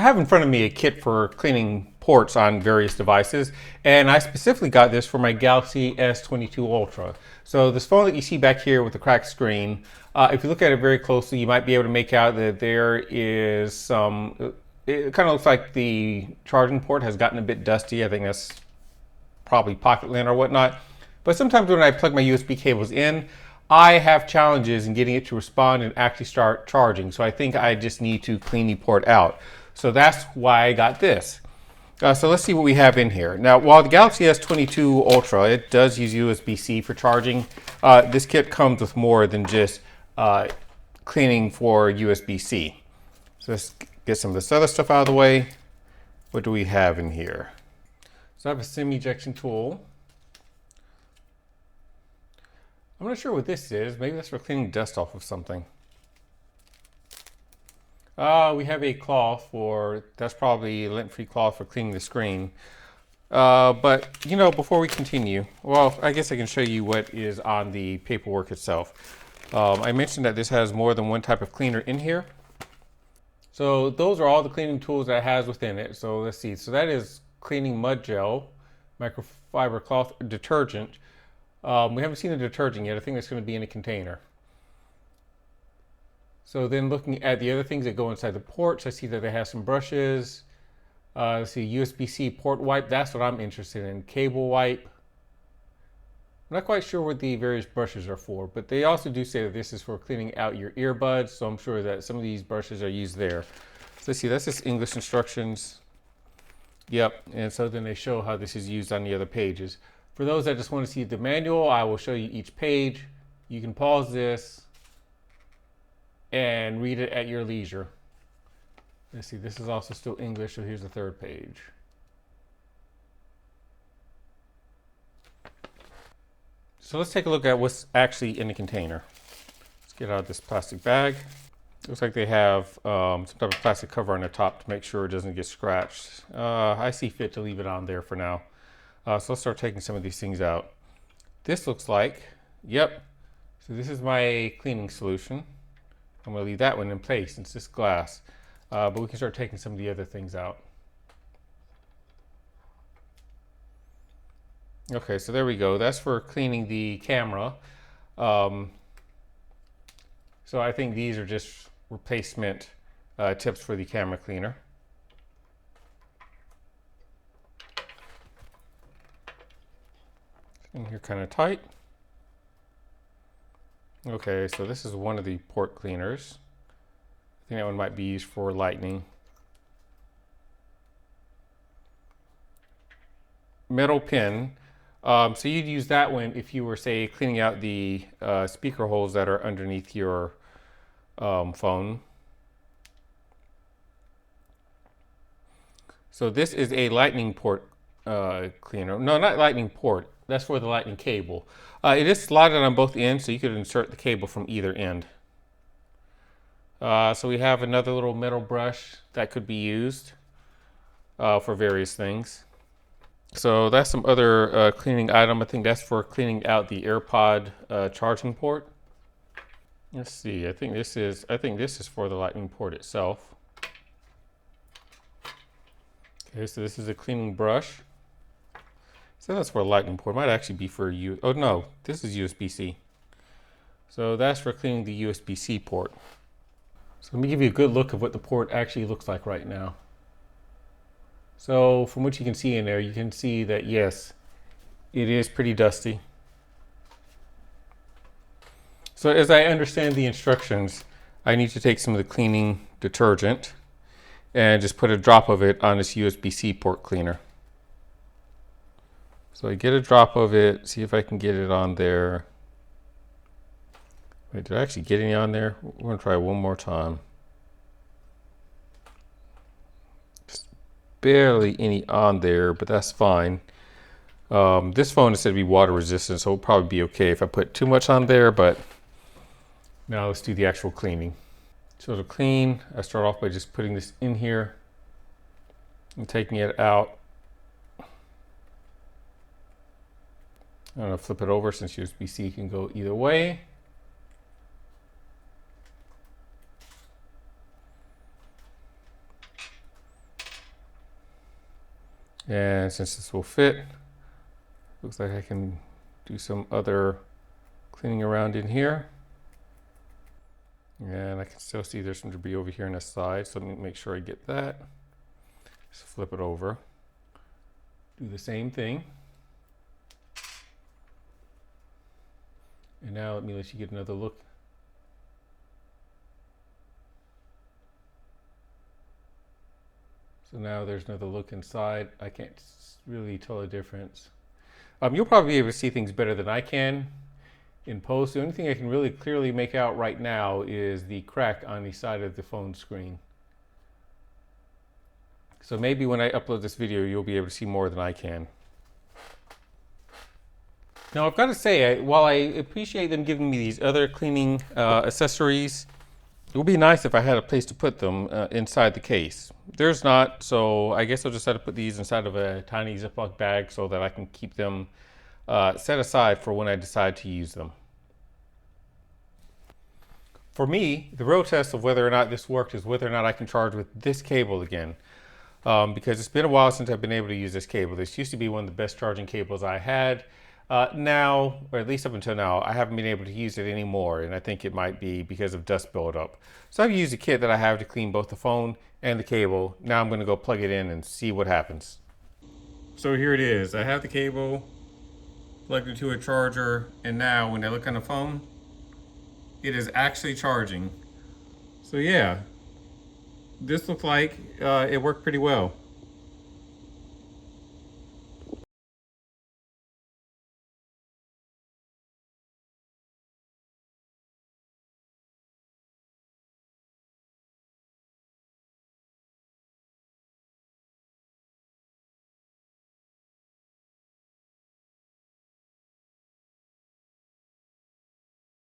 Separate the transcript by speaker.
Speaker 1: have in front of me a kit for cleaning ports on various devices, and I specifically got this for my Galaxy S22 Ultra. So this phone that you see back here with the cracked screen, if you look at it very closely, you might be able to make out that there is some, it kind of looks like the charging port has gotten a bit dusty. I think that's probably pocket lint or whatnot. But sometimes when I plug my USB cables in, I have challenges in getting it to respond and actually start charging. So I think I just need to clean the port out. So that's why I got this. So let's see what we have in here. Now, while the Galaxy S22 Ultra, it does use USB-C for charging, this kit comes with more than just cleaning for USB-C. So let's get some of this other stuff out of the way. What do we have in here? So I have a SIM ejection tool. I'm not sure what this is. Maybe that's for cleaning dust off of something. We have a cloth that's probably lint-free cloth for cleaning the screen. But, you know, before we continue, well, I guess I can show you what is on the paperwork itself. I mentioned that this has more than one type of cleaner in here. So those are all the cleaning tools that it has within it. So let's see. So that is cleaning mud gel, microfiber cloth, detergent. We haven't seen the detergent yet. I think that's going to be in a container. So then looking at the other things that go inside the ports, I see that they have some brushes. Let's see, USB-C port wipe. That's what I'm interested in. Cable wipe. I'm not quite sure what the various brushes are for, but they also do say that this is for cleaning out your earbuds. So I'm sure that some of these brushes are used there. So let's see, that's just English instructions. Yep, and so then they show how this is used on the other pages. For those that just want to see the manual, I will show you each page. You can pause this and read it at your leisure. Let's see, this is also still English, so here's the third page. So let's take a look at what's actually in the container. Let's get out of this plastic bag. Looks like they have some type of plastic cover on the top to make sure it doesn't get scratched. I see fit to leave it on there for now. So let's start taking some of these things out. This looks like, yep, so this is my cleaning solution. I'm going to leave that one in place since it's glass. But we can start taking some of the other things out. Okay, so there we go. That's for cleaning the camera. So I think these are just replacement tips for the camera cleaner. And here kind of tight. Okay, so this is one of the port cleaners. I think that one might be used for lightning. Metal pin. So you'd use that one if you were, say, cleaning out the speaker holes that are underneath your phone. So this is a lightning port cleaner. No, not lightning port. That's for the lightning cable. It is slotted on both ends, so you could insert the cable from either end. So we have another little metal brush that could be used for various things. So that's some other cleaning item. I think that's for cleaning out the AirPod charging port. Let's see. I think this is for the lightning port itself. Okay, so this is a cleaning brush. So that's for a lightning port. It might actually be for you. Oh no, this is USB-C. So that's for cleaning the USB-C port. So let me give you a good look of what the port actually looks like right now. So from what you can see in there, you can see that yes, it is pretty dusty. So as I understand the instructions, I need to take some of the cleaning detergent and just put a drop of it on this USB-C port cleaner. So I get a drop of it, see if I can get it on there. Wait, did I actually get any on there? We're gonna try one more time. Just barely any on there, but that's fine. This phone is said to be water resistant, so it'll probably be okay if I put too much on there, but now let's do the actual cleaning. So to clean, I start off by just putting this in here and taking it out. I'm going to flip it over since USB-C can go either way. And since this will fit, looks like I can do some other cleaning around in here. And I can still see there's some debris over here on the side, so let me make sure I get that. Just flip it over. Do the same thing. And now let me let you get another look. So now there's another look inside. I can't really tell a difference. You'll probably be able to see things better than I can in post. The only thing I can really clearly make out right now is the crack on the side of the phone screen. So maybe when I upload this video, you'll be able to see more than I can. Now I've got to say, while I appreciate them giving me these other cleaning accessories, it would be nice if I had a place to put them inside the case. There's not, so I guess I'll just have to put these inside of a tiny Ziploc bag so that I can keep them set aside for when I decide to use them. For me, the real test of whether or not this worked is whether or not I can charge with this cable again. Because it's been a while since I've been able to use this cable. This used to be one of the best charging cables I had. Now, or at least up until now, I haven't been able to use it anymore, and I think it might be because of dust buildup. So I've used a kit that I have to clean both the phone and the cable. Now I'm going to go plug it in and see what happens. So here it is. I have the cable plugged into a charger, and now when I look on the phone, it is actually charging. So yeah, this looks like it worked pretty well.